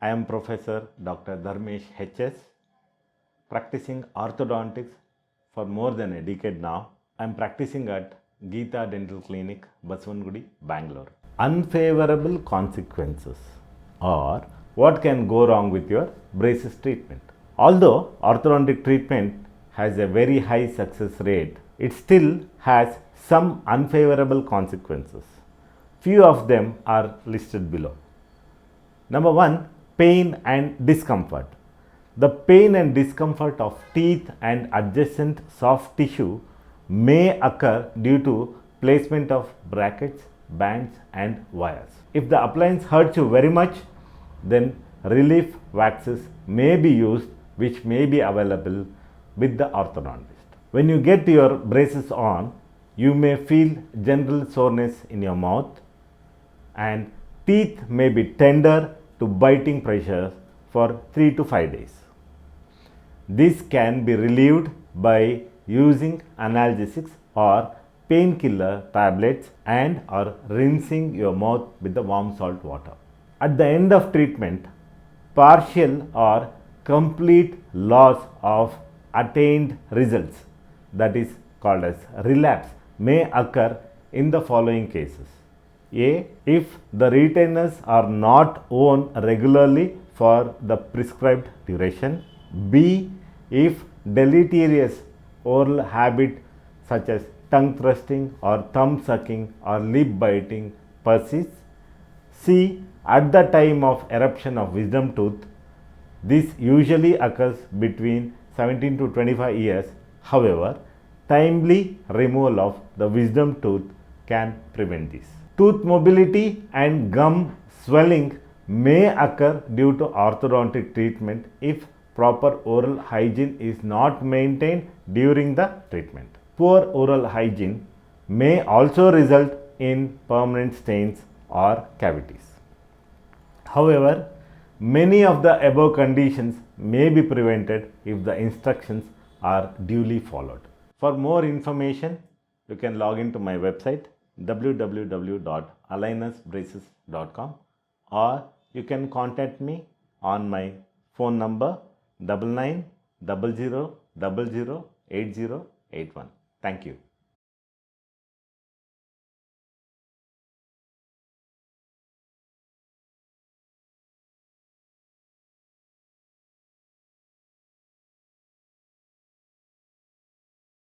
I am Professor Dr. Dharmesh H.S, practicing orthodontics for more than a decade now. I am practicing at Geeta Dental Clinic, Basavangudi, Bangalore. Unfavorable consequences, or what can go wrong with your braces treatment. Although orthodontic treatment has a very high success rate, it still has some unfavorable consequences. Few of them are listed below. Number 1, pain and discomfort. The pain and discomfort of teeth and adjacent soft tissue may occur due to placement of brackets, bands and wires. If the appliance hurts you very much, then relief waxes may be used, which may be available with the orthodontist. When you get your braces on, you may feel general soreness in your mouth and teeth may be tender to biting pressure for 3 to 5 days. This can be relieved by using analgesics or painkiller tablets and or rinsing your mouth with the warm salt water. At the end of treatment, partial or complete loss of attained results, that is called as relapse, may occur in the following cases. A. If the retainers are not worn regularly for the prescribed duration. B. If deleterious oral habit such as tongue thrusting or thumb sucking or lip biting persists. C. At the time of eruption of wisdom tooth. This usually occurs between 17 to 25 years. However, timely removal of the wisdom tooth can prevent this. Tooth mobility and gum swelling may occur due to orthodontic treatment if proper oral hygiene is not maintained during the treatment. Poor oral hygiene may also result in permanent stains or cavities. However, many of the above conditions may be prevented if the instructions are duly followed. For more information, you can log into my website www.alignersbraces.com, or you can contact me on my phone number 9900008081. Thank you.